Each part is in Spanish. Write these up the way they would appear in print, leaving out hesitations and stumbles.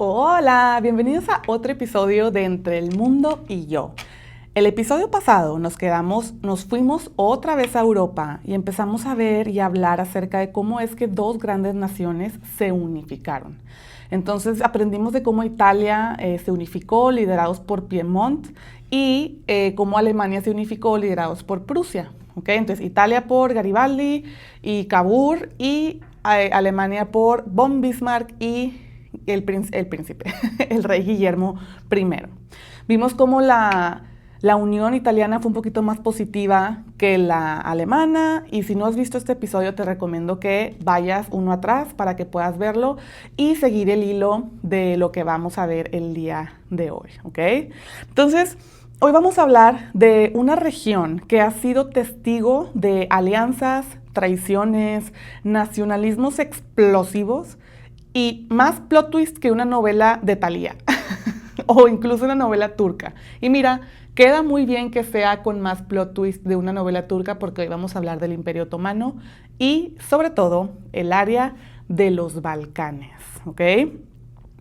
Hola, bienvenidos a otro episodio de Entre el Mundo y Yo. El episodio pasado nos fuimos otra vez a Europa y empezamos a ver y a hablar acerca de cómo es que dos grandes naciones se unificaron. Entonces aprendimos de cómo Italia se unificó, liderados por Piemont, y cómo Alemania se unificó, liderados por Prusia. ¿Okay? Entonces Italia por Garibaldi y Cavour, y Alemania por von Bismarck y el príncipe, el rey Guillermo I. Vimos cómo la unión italiana fue un poquito más positiva que la alemana, y si no has visto este episodio te recomiendo que vayas uno atrás para que puedas verlo y seguir el hilo de lo que vamos a ver el día de hoy, ¿ok? Entonces, hoy vamos a hablar de una región que ha sido testigo de alianzas, traiciones, nacionalismos explosivos y más plot twist que una novela de Thalía o incluso una novela turca. Y mira, queda muy bien que sea con más plot twist de una novela turca, porque hoy vamos a hablar del Imperio Otomano y sobre todo el área de los Balcanes, ¿ok?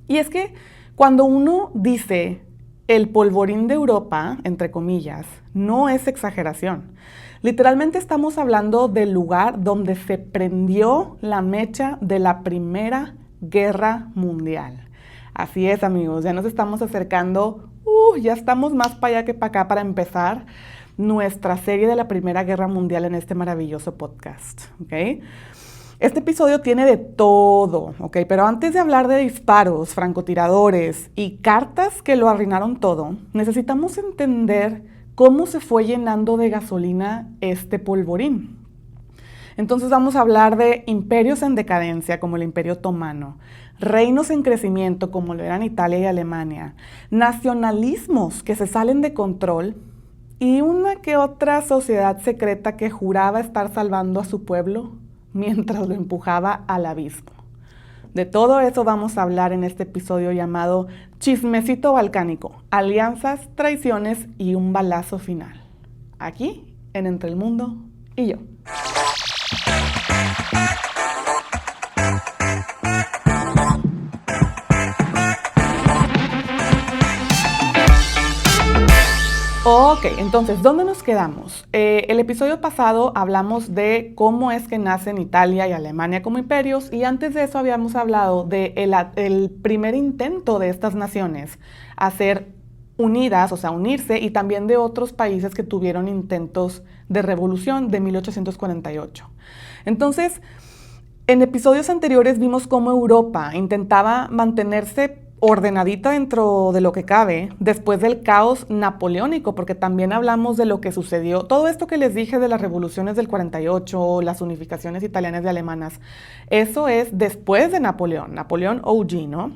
Y es que cuando uno dice el polvorín de Europa, entre comillas, no es exageración. Literalmente estamos hablando del lugar donde se prendió la mecha de la Primera Guerra Mundial. Así es, amigos, ya nos estamos acercando, ya estamos más para allá que para acá para empezar nuestra serie de la Primera Guerra Mundial en este maravilloso podcast, ¿ok? Este episodio tiene de todo, ¿ok? Pero antes de hablar de disparos, francotiradores y cartas que lo arruinaron todo, necesitamos entender cómo se fue llenando de gasolina este polvorín. Entonces vamos a hablar de imperios en decadencia, como el Imperio Otomano, reinos en crecimiento, como lo eran Italia y Alemania, nacionalismos que se salen de control y una que otra sociedad secreta que juraba estar salvando a su pueblo mientras lo empujaba al abismo. De todo eso vamos a hablar en este episodio llamado Chismecito Balcánico, alianzas, traiciones y un balazo final. Aquí, en Entre el Mundo y Yo. Ok, entonces, ¿dónde nos quedamos? El episodio pasado hablamos de cómo es que nacen Italia y Alemania como imperios, y antes de eso habíamos hablado del primer intento de estas naciones a ser unidas, o sea, unirse, y también de otros países que tuvieron intentos de revolución de 1848. Entonces, en episodios anteriores vimos cómo Europa intentaba mantenerse ordenadita dentro de lo que cabe después del caos napoleónico, porque también hablamos de lo que sucedió, todo esto que les dije de las revoluciones del 48, las unificaciones italianas y alemanas, eso es después de Napoleón OG, ¿no?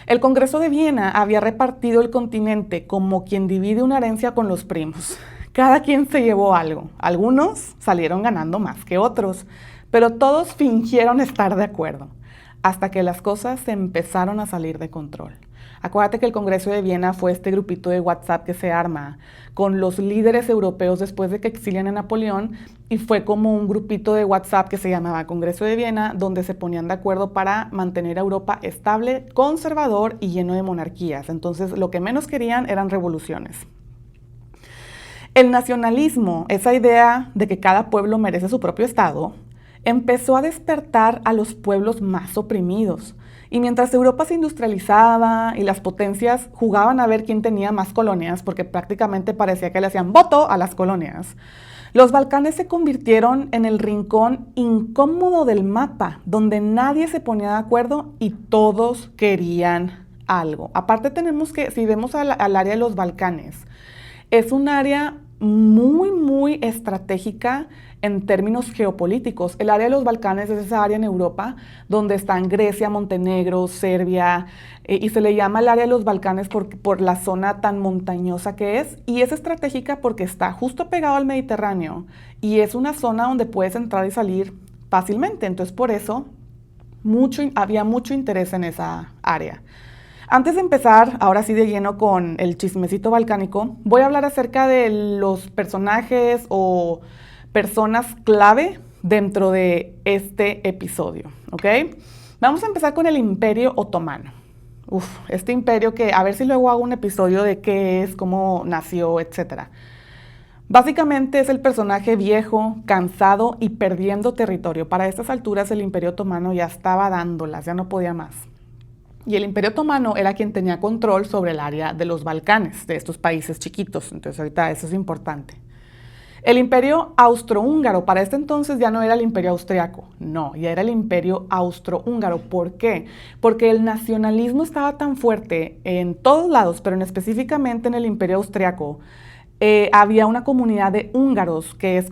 El Congreso de Viena había repartido el continente como quien divide una herencia con los primos. Cada quien se llevó algo, algunos salieron ganando más que otros, pero todos fingieron estar de acuerdo, hasta que las cosas se empezaron a salir de control. Acuérdate que el Congreso de Viena fue este grupito de WhatsApp que se arma con los líderes europeos después de que exilian a Napoleón, y fue como un grupito de WhatsApp que se llamaba Congreso de Viena, donde se ponían de acuerdo para mantener a Europa estable, conservador y lleno de monarquías. Entonces, lo que menos querían eran revoluciones. El nacionalismo, esa idea de que cada pueblo merece su propio estado, empezó a despertar a los pueblos más oprimidos. Y mientras Europa se industrializaba y las potencias jugaban a ver quién tenía más colonias, porque prácticamente parecía que le hacían voto a las colonias, los Balcanes se convirtieron en el rincón incómodo del mapa, donde nadie se ponía de acuerdo y todos querían algo. Aparte tenemos que, si vemos al área de los Balcanes, es un área muy estratégica en términos geopolíticos. El área de los Balcanes es esa área en Europa donde están Grecia, Montenegro, Serbia, y se le llama el área de los Balcanes por la zona tan montañosa que es, y es estratégica porque está justo pegado al Mediterráneo y es una zona donde puedes entrar y salir fácilmente. Entonces, por eso había mucho interés en esa área. Antes de empezar, ahora sí de lleno con el chismecito balcánico, voy a hablar acerca de los personajes o personas clave dentro de este episodio, ¿ok? Vamos a empezar con el Imperio Otomano. Este imperio que a ver si luego hago un episodio de qué es, cómo nació, etcétera. Básicamente es el personaje viejo, cansado y perdiendo territorio. Para estas alturas el Imperio Otomano ya estaba dándolas, ya no podía más. Y el Imperio Otomano era quien tenía control sobre el área de los Balcanes, de estos países chiquitos. Entonces ahorita eso es importante. El Imperio Austrohúngaro, para este entonces ya no era el Imperio Austriaco, no, ya era el Imperio Austrohúngaro. ¿Por qué? Porque el nacionalismo estaba tan fuerte en todos lados, pero específicamente en el Imperio Austriaco, había una comunidad de húngaros que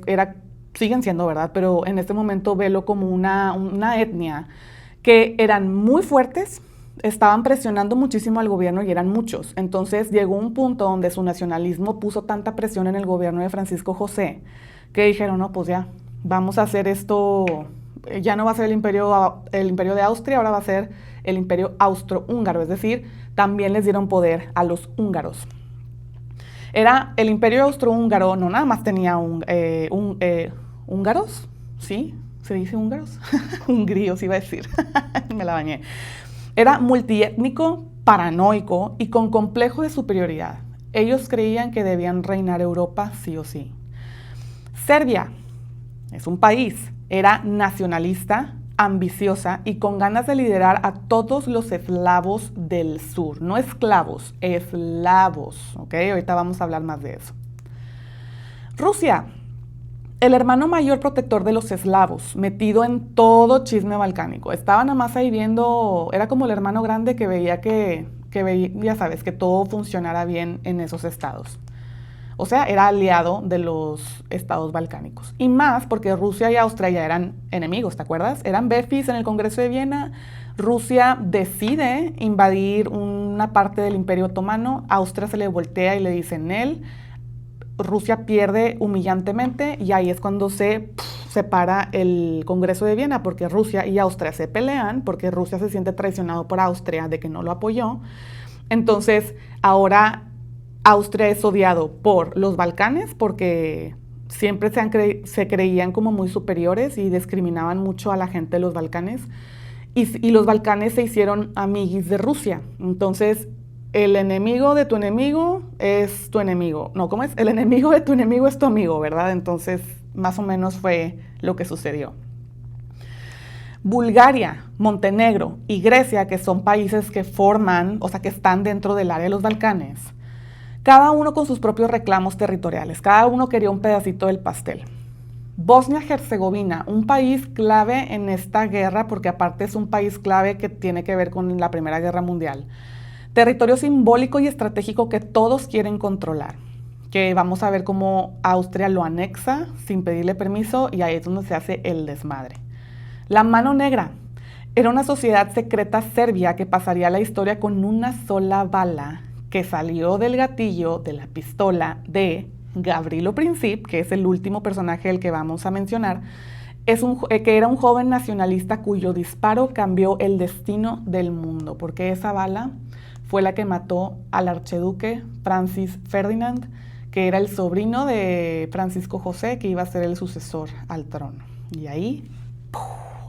siguen siendo, ¿verdad? Pero en este momento velo como una etnia que eran muy fuertes, estaban presionando muchísimo al gobierno y eran muchos. Entonces llegó un punto donde su nacionalismo puso tanta presión en el gobierno de Francisco José que dijeron, no, pues ya, vamos a hacer esto, ya no va a ser el imperio de Austria, ahora va a ser el Imperio Austrohúngaro, es decir, también les dieron poder a los húngaros. Era el Imperio Austrohúngaro, no nada más tenía húngaros, ¿sí? ¿Se dice húngaros? Hungríos iba a decir, me la bañé. Era multiétnico, paranoico y con complejo de superioridad. Ellos creían que debían reinar Europa sí o sí. Serbia es un país, era nacionalista, ambiciosa y con ganas de liderar a todos los eslavos del sur. No esclavos, eslavos, ¿ok? Ahorita vamos a hablar más de eso. Rusia, el hermano mayor protector de los eslavos, metido en todo chisme balcánico. Estaba nada más ahí viendo, era como el hermano grande que veía ya sabes, que todo funcionara bien en esos estados. O sea, era aliado de los estados balcánicos. Y más porque Rusia y Austria ya eran enemigos, ¿te acuerdas? Eran befis en el Congreso de Viena. Rusia decide invadir una parte del Imperio Otomano. Austria se le voltea y le dice Nel. Rusia pierde humillantemente y ahí es cuando se separa el Congreso de Viena, porque Rusia y Austria se pelean, porque Rusia se siente traicionado por Austria de que no lo apoyó. Entonces, ahora Austria es odiado por los Balcanes porque siempre se creían como muy superiores y discriminaban mucho a la gente de los Balcanes. Y los Balcanes se hicieron amiguis de Rusia. Entonces, el enemigo de tu enemigo es tu enemigo. No, ¿cómo es? El enemigo de tu enemigo es tu amigo, ¿verdad? Entonces, más o menos fue lo que sucedió. Bulgaria, Montenegro y Grecia, que son países que forman, o sea, que están dentro del área de los Balcanes, cada uno con sus propios reclamos territoriales, cada uno quería un pedacito del pastel. Bosnia-Herzegovina, un país clave en esta guerra, porque aparte es un país clave que tiene que ver con la Primera Guerra Mundial. Territorio simbólico y estratégico que todos quieren controlar, que vamos a ver cómo Austria lo anexa sin pedirle permiso y ahí es donde se hace el desmadre. La Mano Negra era una sociedad secreta serbia que pasaría a la historia con una sola bala que salió del gatillo de la pistola de Gavrilo Princip, que es el último personaje del que vamos a mencionar, que era un joven nacionalista cuyo disparo cambió el destino del mundo, porque esa bala fue la que mató al archiduque Francis Ferdinand, que era el sobrino de Francisco José, que iba a ser el sucesor al trono. Y ahí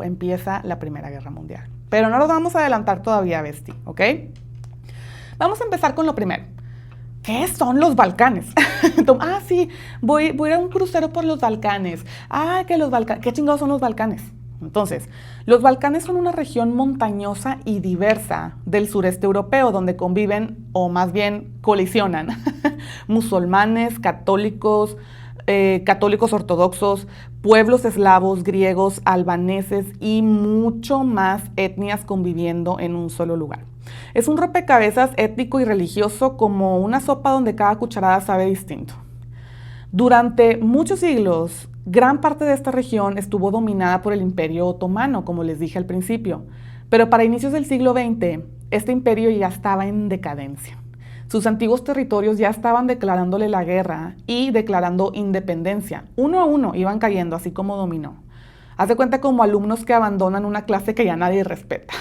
empieza la Primera Guerra Mundial. Pero no nos vamos a adelantar todavía, Besti, ¿ok? Vamos a empezar con lo primero. ¿Qué son los Balcanes? Sí, voy a ir a un crucero por los Balcanes. Que los Balcanes. ¿Qué chingados son los Balcanes? Entonces, los Balcanes son una región montañosa y diversa del sureste europeo, donde conviven, o más bien colisionan, musulmanes, católicos, católicos ortodoxos, pueblos eslavos, griegos, albaneses y mucho más etnias conviviendo en un solo lugar. Es un rompecabezas étnico y religioso como una sopa donde cada cucharada sabe distinto. Durante muchos siglos, gran parte de esta región estuvo dominada por el Imperio Otomano, como les dije al principio, pero para inicios del siglo XX, este imperio ya estaba en decadencia. Sus antiguos territorios ya estaban declarándole la guerra y declarando independencia. Uno a uno iban cayendo, así como dominó. Haz de cuenta como alumnos que abandonan una clase que ya nadie respeta.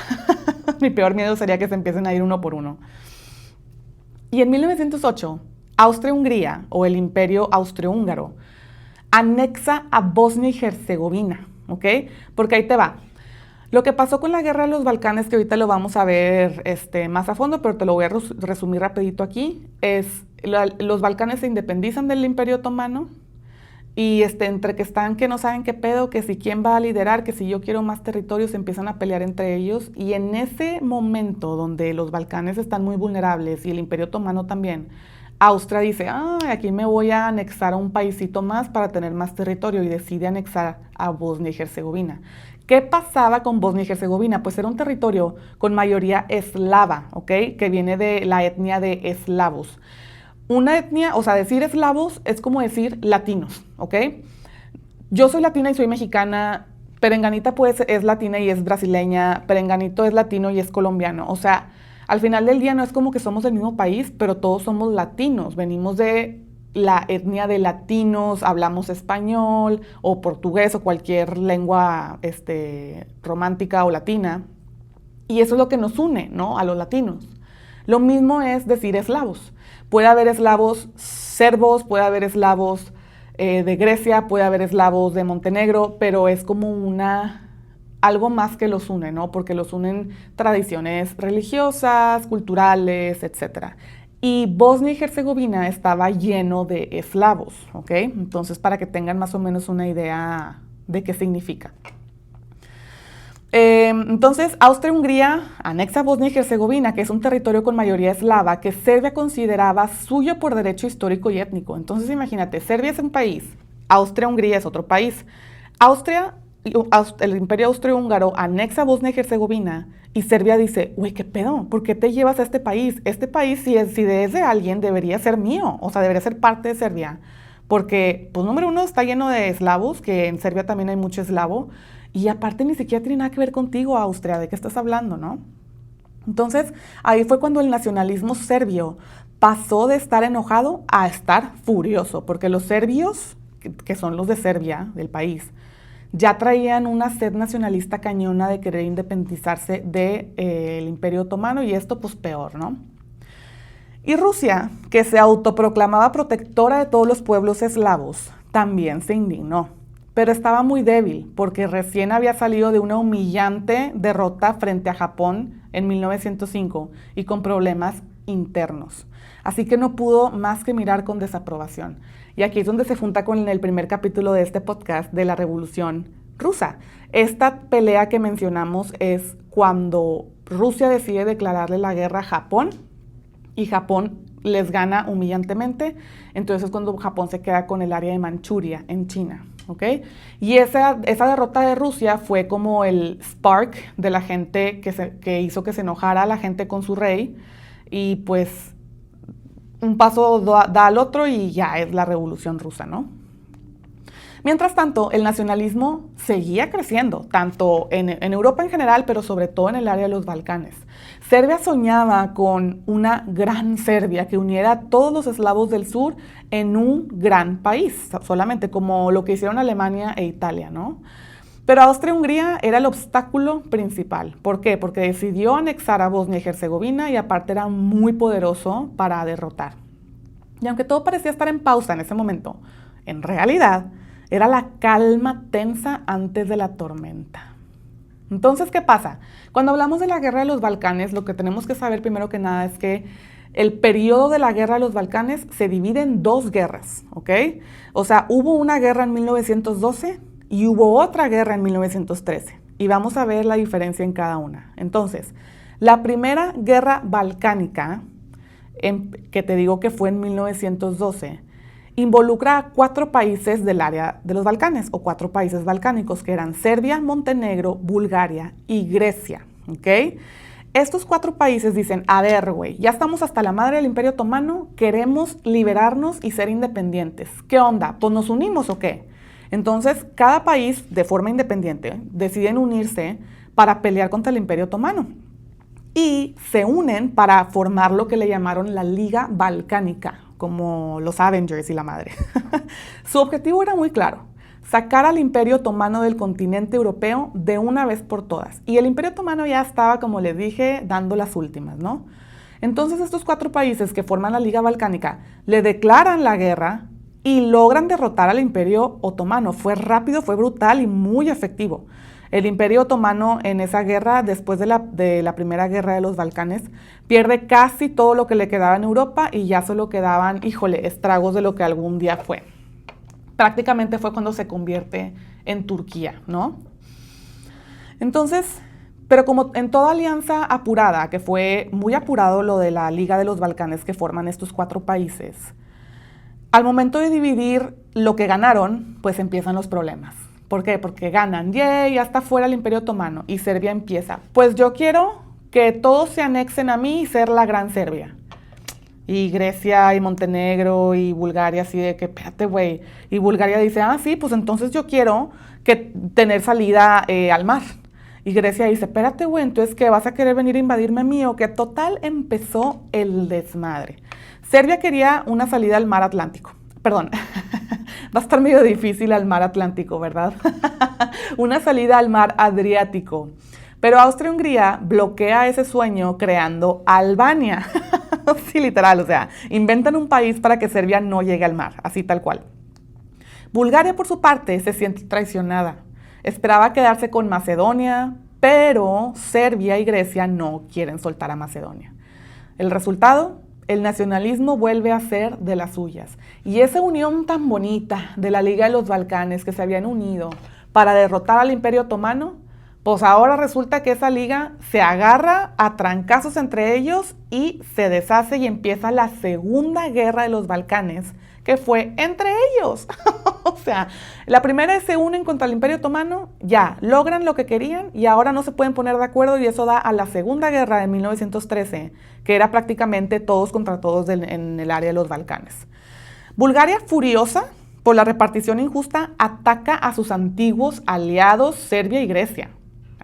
Mi peor miedo sería que se empiecen a ir uno por uno. Y en 1908, Austria-Hungría, o el Imperio Austrohúngaro, anexa a Bosnia y Herzegovina, ¿ok? Porque ahí te va. Lo que pasó con la guerra de los Balcanes, que ahorita lo vamos a ver más a fondo, pero te lo voy a resumir rapidito aquí, es los Balcanes se independizan del Imperio Otomano y entre que están que no saben qué pedo, que si quién va a liderar, que si yo quiero más territorio, se empiezan a pelear entre ellos y en ese momento donde los Balcanes están muy vulnerables y el Imperio Otomano también, Austria dice, aquí me voy a anexar a un paísito más para tener más territorio y decide anexar a Bosnia y Herzegovina. ¿Qué pasaba con Bosnia y Herzegovina? Pues era un territorio con mayoría eslava, ¿ok? Que viene de la etnia de eslavos. Una etnia, o sea, decir eslavos es como decir latinos, ¿ok? Yo soy latina y soy mexicana, Perenganita pues es latina y es brasileña, Perenganito es latino y es colombiano, o sea, al final del día no es como que somos del mismo país, pero todos somos latinos, venimos de la etnia de latinos, hablamos español o portugués o cualquier lengua romántica o latina. Y eso es lo que nos une, ¿no? A los latinos. Lo mismo es decir eslavos. Puede haber eslavos serbos, puede haber eslavos de Grecia, puede haber eslavos de Montenegro, pero es como algo más que los une, ¿no? Porque los unen tradiciones religiosas, culturales, etc. Y Bosnia y Herzegovina estaba lleno de eslavos, ¿ok? Entonces, para que tengan más o menos una idea de qué significa. Entonces, Austria-Hungría anexa Bosnia y Herzegovina, que es un territorio con mayoría eslava, que Serbia consideraba suyo por derecho histórico y étnico. Entonces, imagínate, Serbia es un país, Austria-Hungría es otro país. El Imperio Austrohúngaro anexa Bosnia y Herzegovina y Serbia dice, güey, ¿qué pedo? ¿Por qué te llevas a este país? Este país, si es de alguien, debería ser mío, o sea, debería ser parte de Serbia. Porque, pues, número uno, está lleno de eslavos, que en Serbia también hay mucho eslavo, y aparte ni siquiera tiene nada que ver contigo, Austria, ¿de qué estás hablando, no? Entonces, ahí fue cuando el nacionalismo serbio pasó de estar enojado a estar furioso, porque los serbios, que son los de Serbia, del país, ya traían una sed nacionalista cañona de querer independizarse del Imperio Otomano y esto pues peor, ¿no? Y Rusia, que se autoproclamaba protectora de todos los pueblos eslavos, también se indignó, pero estaba muy débil porque recién había salido de una humillante derrota frente a Japón en 1905 y con problemas internos. Así que no pudo más que mirar con desaprobación. Y aquí es donde se junta con el primer capítulo de este podcast de la Revolución Rusa. Esta pelea que mencionamos es cuando Rusia decide declararle la guerra a Japón y Japón les gana humillantemente. Entonces es cuando Japón se queda con el área de Manchuria en China. ¿Okay? Y esa derrota de Rusia fue como el spark de la gente que hizo que se enojara a la gente con su rey y pues un paso da al otro y ya es la Revolución Rusa, ¿no? Mientras tanto, el nacionalismo seguía creciendo, tanto en Europa en general, pero sobre todo en el área de los Balcanes. Serbia soñaba con una gran Serbia que uniera a todos los eslavos del sur en un gran país, solamente como lo que hicieron Alemania e Italia, ¿no? Pero Austria-Hungría era el obstáculo principal. ¿Por qué? Porque decidió anexar a Bosnia y Herzegovina y aparte era muy poderoso para derrotar. Y aunque todo parecía estar en pausa en ese momento, en realidad era la calma tensa antes de la tormenta. Entonces, ¿qué pasa? Cuando hablamos de la guerra de los Balcanes, lo que tenemos que saber primero que nada es que el periodo de la guerra de los Balcanes se divide en dos guerras, ¿ok? O sea, hubo una guerra en 1912 y hubo otra guerra en 1913. Y vamos a ver la diferencia en cada una. Entonces, la primera guerra balcánica, que te digo que fue en 1912, involucra a 4 países del área de los Balcanes, o 4 países balcánicos, que eran Serbia, Montenegro, Bulgaria y Grecia, ¿ok? Estos 4 países dicen, a ver, güey, ya estamos hasta la madre del Imperio Otomano, queremos liberarnos y ser independientes. ¿Qué onda? ¿Pues nos unimos o qué? Entonces, cada país, de forma independiente, deciden unirse para pelear contra el Imperio Otomano. Y se unen para formar lo que le llamaron la Liga Balcánica, como los Avengers y la madre. Su objetivo era muy claro, sacar al Imperio Otomano del continente europeo de una vez por todas. Y el Imperio Otomano ya estaba, como les dije, dando las últimas, ¿no? Entonces estos 4 países que forman la Liga Balcánica le declaran la guerra y logran derrotar al Imperio Otomano. Fue rápido, fue brutal y muy efectivo. El Imperio Otomano en esa guerra, después de la Primera Guerra de los Balcanes, pierde casi todo lo que le quedaba en Europa y ya solo quedaban, estragos de lo que algún día fue. Prácticamente fue cuando se convierte en Turquía, ¿no? Entonces, pero como en toda alianza apurada, que fue muy apurado lo de la Liga de los Balcanes que forman estos 4 países, al momento de dividir lo que ganaron, pues empiezan los problemas. ¿Por qué? Porque ganan, ya está fuera el Imperio Otomano, y Serbia empieza. Pues yo quiero que todos se anexen a mí y ser la gran Serbia. Y Grecia y Montenegro y Bulgaria así de que, espérate, güey. Y Bulgaria dice, sí, pues entonces yo quiero tener salida al mar. Y Grecia dice, espérate, güey, entonces ¿qué? ¿Vas a querer venir a invadirme a mí? O que total empezó el desmadre. Serbia quería una salida al mar Atlántico. Perdón, va a estar medio difícil al mar Atlántico, ¿verdad? Una salida al mar Adriático. Pero Austria-Hungría bloquea ese sueño creando Albania. Sí, literal, o sea, inventan un país para que Serbia no llegue al mar, así tal cual. Bulgaria, por su parte, se siente traicionada. Esperaba quedarse con Macedonia, pero Serbia y Grecia no quieren soltar a Macedonia. El resultado, el nacionalismo vuelve a ser de las suyas. Y esa unión tan bonita de la Liga de los Balcanes que se habían unido para derrotar al Imperio Otomano, pues ahora resulta que esa liga se agarra a trancazos entre ellos y se deshace y empieza la Segunda Guerra de los Balcanes, que fue entre ellos. O sea, la primera se unen contra el Imperio Otomano, ya, logran lo que querían y ahora no se pueden poner de acuerdo y eso da a la Segunda Guerra de 1913, que era prácticamente todos contra todos en el área de los Balcanes. Bulgaria, furiosa por la repartición injusta, ataca a sus antiguos aliados Serbia y Grecia.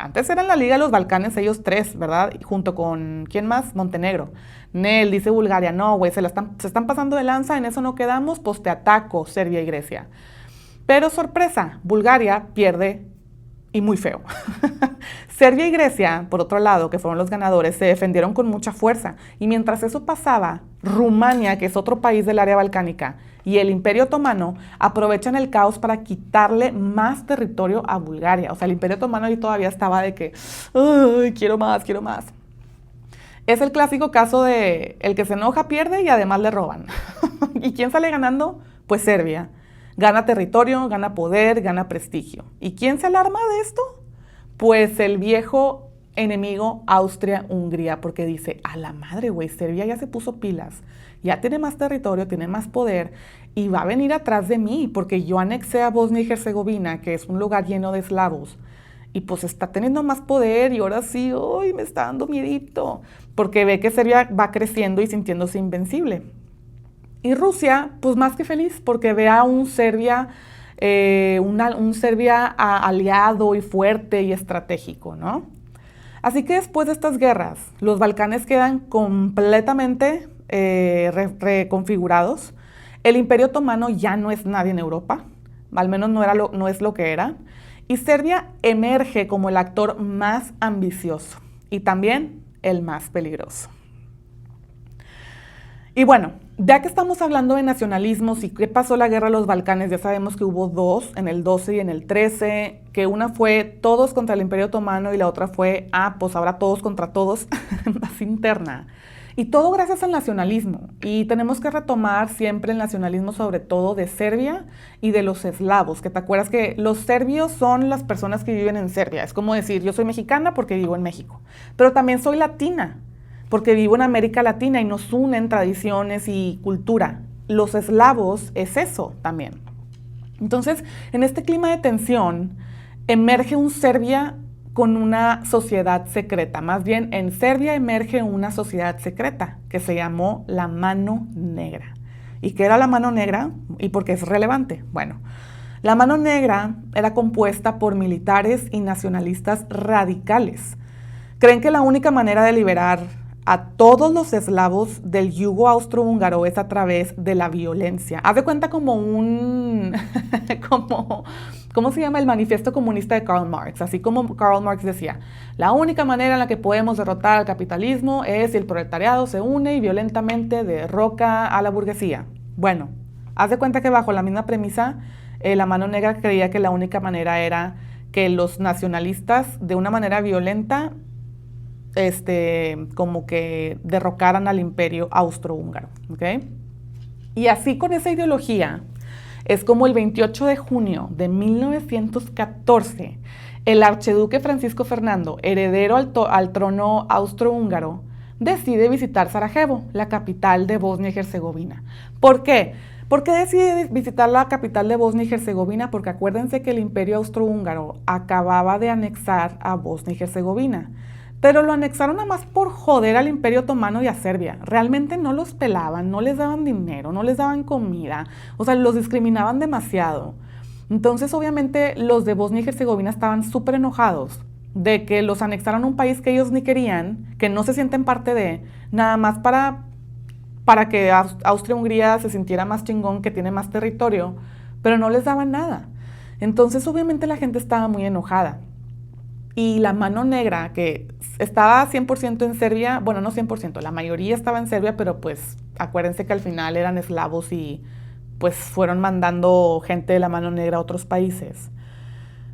Antes eran la Liga de los Balcanes, ellos 3, ¿verdad? Junto con, ¿quién más? Montenegro. Nel, dice Bulgaria, no, güey, se están pasando de lanza, en eso no quedamos, pues te ataco, Serbia y Grecia. Pero sorpresa, Bulgaria pierde y muy feo. Serbia y Grecia, por otro lado, que fueron los ganadores, se defendieron con mucha fuerza. Y mientras eso pasaba, Rumania, que es otro país del área balcánica, y el Imperio Otomano aprovechan el caos para quitarle más territorio a Bulgaria. O sea, el Imperio Otomano ahí todavía estaba de que, ¡ay, quiero más, quiero más! Es el clásico caso de el que se enoja pierde y además le roban. ¿Y quién sale ganando? Pues Serbia. Gana territorio, gana poder, gana prestigio. ¿Y quién se alarma de esto? Pues el viejo enemigo Austria-Hungría, porque dice, a la madre, güey, Serbia ya se puso pilas, ya tiene más territorio, tiene más poder y va a venir atrás de mí porque yo anexé a Bosnia y Herzegovina, que es un lugar lleno de eslavos, y pues está teniendo más poder y ahora sí, ¡ay, me está dando miedito! Porque ve que Serbia va creciendo y sintiéndose invencible. Y Rusia, pues más que feliz, porque ve a un Serbia aliado y fuerte y estratégico, ¿no? Así que después de estas guerras, los Balcanes quedan completamente reconfigurados. El Imperio Otomano ya no es nadie en Europa, al menos no es lo que era. Y Serbia emerge como el actor más ambicioso y también el más peligroso. Y bueno, ya que estamos hablando de nacionalismos y qué pasó la guerra de los Balcanes, ya sabemos que hubo 2, en el 12 y en el 13, que una fue todos contra el Imperio Otomano y la otra fue, pues ahora todos contra todos, más interna. Y todo gracias al nacionalismo. Y tenemos que retomar siempre el nacionalismo sobre todo de Serbia y de los eslavos, que te acuerdas que los serbios son las personas que viven en Serbia. Es como decir, yo soy mexicana porque vivo en México, pero también soy latina, porque vivo en América Latina y nos unen tradiciones y cultura. Los eslavos es eso también. Entonces, en este clima de tensión, emerge un Serbia con una sociedad secreta. Más bien, en Serbia emerge una sociedad secreta que se llamó la Mano Negra. ¿Y qué era la Mano Negra? ¿Y por qué es relevante? Bueno, la Mano Negra era compuesta por militares y nacionalistas radicales. Creen que la única manera de liberar a todos los eslavos del yugo austrohúngaro es a través de la violencia. Haz de cuenta como ¿cómo se llama? El manifiesto comunista de Karl Marx. Así como Karl Marx decía, la única manera en la que podemos derrotar al capitalismo es si el proletariado se une y violentamente derroca a la burguesía. Bueno, haz de cuenta que bajo la misma premisa, la Mano Negra creía que la única manera era que los nacionalistas de una manera violenta como que derrocaran al imperio austrohúngaro, ¿ok? Y así con esa ideología es como el 28 de junio de 1914 el archiduque Francisco Fernando, heredero al trono austrohúngaro, decide visitar Sarajevo, la capital de Bosnia y Herzegovina. ¿Por qué? ¿Por qué decide visitar la capital de Bosnia y Herzegovina? Porque acuérdense que el imperio austrohúngaro acababa de anexar a Bosnia y Herzegovina. Pero lo anexaron nada más por joder al Imperio Otomano y a Serbia. Realmente no los pelaban, no les daban dinero, no les daban comida. O sea, los discriminaban demasiado. Entonces, obviamente, los de Bosnia y Herzegovina estaban súper enojados de que los anexaran a un país que ellos ni querían, que no se sienten parte de, nada más para que Austria-Hungría se sintiera más chingón, que tiene más territorio, pero no les daban nada. Entonces, obviamente, la gente estaba muy enojada. Y la mano negra, que estaba 100% en Serbia, bueno, no 100%, la mayoría estaba en Serbia, pero pues acuérdense que al final eran eslavos y pues fueron mandando gente de la mano negra a otros países.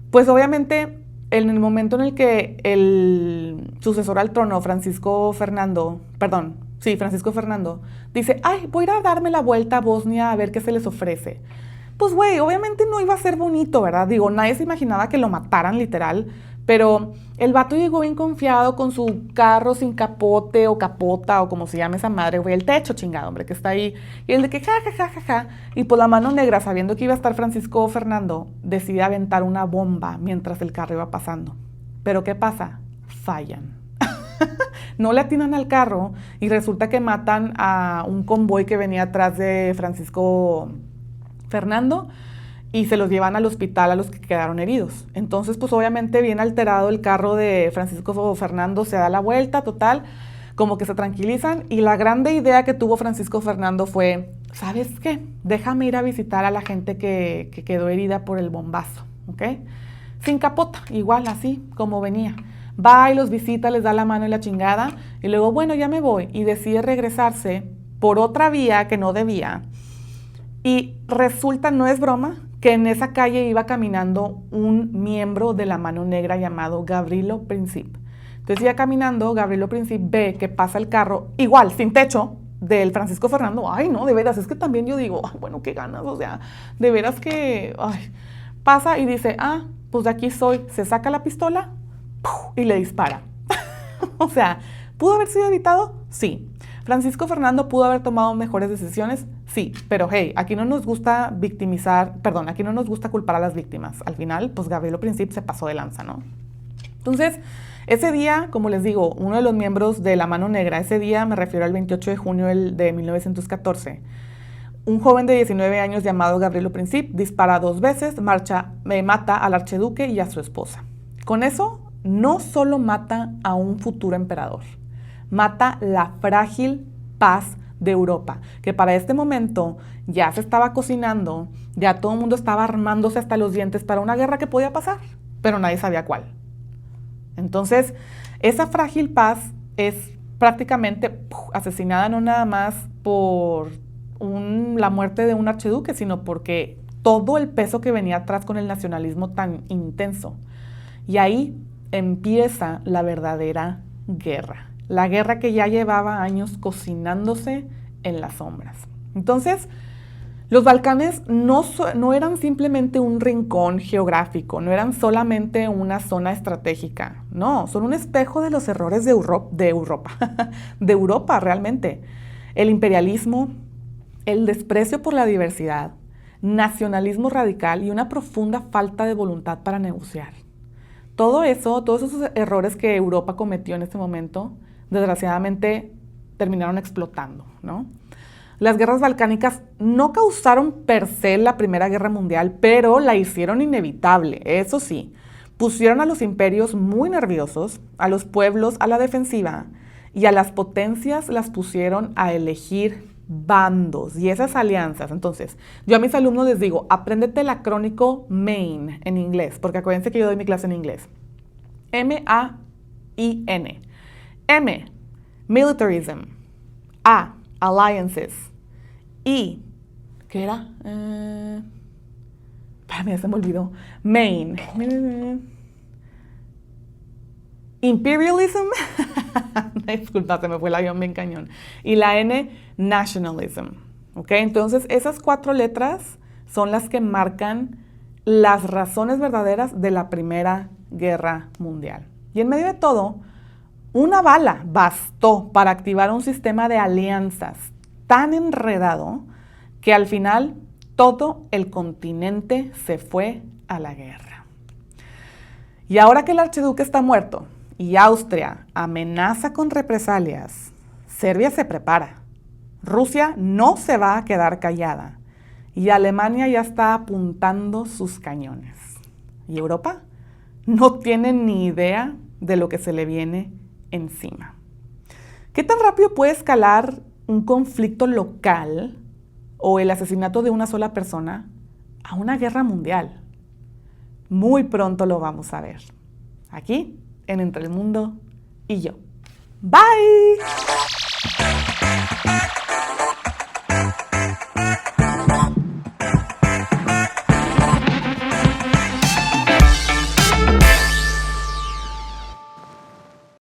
Pues obviamente en el momento en el que el sucesor al trono, Francisco Fernando, dice, ay, voy a ir a darme la vuelta a Bosnia a ver qué se les ofrece. Pues güey, obviamente no iba a ser bonito, ¿verdad? Digo, nadie se imaginaba que lo mataran literal, pero el vato llegó bien confiado con su carro sin capote o capota o como se llame esa madre, güey, el techo chingado, hombre, que está ahí. Y el de que ja. Y por la mano negra, sabiendo que iba a estar Francisco Fernando, decide aventar una bomba mientras el carro iba pasando. Pero ¿qué pasa? Fallan. No le atinan al carro y resulta que matan a un convoy que venía atrás de Francisco Fernando y se los llevan al hospital a los que quedaron heridos. Entonces, pues obviamente bien alterado el carro de Francisco Fernando se da la vuelta, total, como que se tranquilizan y la grande idea que tuvo Francisco Fernando fue, ¿sabes qué? Déjame ir a visitar a la gente que quedó herida por el bombazo, ¿ok? Sin capota, igual así como venía. Va y los visita, les da la mano y la chingada y luego, bueno, ya me voy y decide regresarse por otra vía que no debía. Y resulta, no es broma, que en esa calle iba caminando un miembro de la mano negra llamado Gavrilo Princip. Entonces iba caminando, Gavrilo Princip ve que pasa el carro, igual, sin techo, del Francisco Fernando. Ay, no, de veras, es que también yo digo, ay, bueno, qué ganas, o sea, de veras que, ay, pasa y dice, pues de aquí soy, se saca la pistola y le dispara. O sea, ¿pudo haber sido evitado? Sí. ¿Francisco Fernando pudo haber tomado mejores decisiones? Sí, pero hey, aquí no nos gusta aquí no nos gusta culpar a las víctimas. Al final, pues Gavrilo Princip se pasó de lanza, ¿no? Entonces, ese día, como les digo, uno de los miembros de la Mano Negra, ese día me refiero al 28 de junio de 1914, un joven de 19 años llamado Gavrilo Princip dispara 2 veces, mata al archiduque y a su esposa. Con eso, no solo mata a un futuro emperador, mata la frágil paz de Europa, que para este momento ya se estaba cocinando, ya todo el mundo estaba armándose hasta los dientes para una guerra que podía pasar, pero nadie sabía cuál. Entonces, esa frágil paz es prácticamente asesinada no nada más por la muerte de un archiduque, sino porque todo el peso que venía atrás con el nacionalismo tan intenso. Y ahí empieza la verdadera guerra. La guerra que ya llevaba años cocinándose en las sombras. Entonces, los Balcanes no eran simplemente un rincón geográfico, no eran solamente una zona estratégica, no, son un espejo de los errores de Europa realmente. El imperialismo, el desprecio por la diversidad, nacionalismo radical y una profunda falta de voluntad para negociar. Todos esos errores que Europa cometió en este momento, desgraciadamente terminaron explotando, ¿no? Las guerras balcánicas no causaron per se la Primera Guerra Mundial, pero la hicieron inevitable, eso sí. Pusieron a los imperios muy nerviosos, a los pueblos a la defensiva y a las potencias las pusieron a elegir bandos y esas alianzas. Entonces, yo a mis alumnos les digo, apréndete el acrónico MAIN en inglés, porque acuérdense que yo doy mi clase en inglés. M-A-I-N. M, militarism. A, alliances. I, ¿qué era? Espérame, ya se me olvidó. Main. Imperialism, disculpa, se me fue el avión bien cañón. Y la N, nationalism. ¿Ok? Entonces, esas 4 letras son las que marcan las razones verdaderas de la Primera Guerra Mundial. Y en medio de todo, una bala bastó para activar un sistema de alianzas tan enredado que al final todo el continente se fue a la guerra. Y ahora que el archiduque está muerto y Austria amenaza con represalias, Serbia se prepara. Rusia no se va a quedar callada y Alemania ya está apuntando sus cañones. ¿Y Europa? No tiene ni idea de lo que se le viene encima. ¿Qué tan rápido puede escalar un conflicto local o el asesinato de una sola persona a una guerra mundial? Muy pronto lo vamos a ver, aquí en Entre el Mundo y Yo. Bye.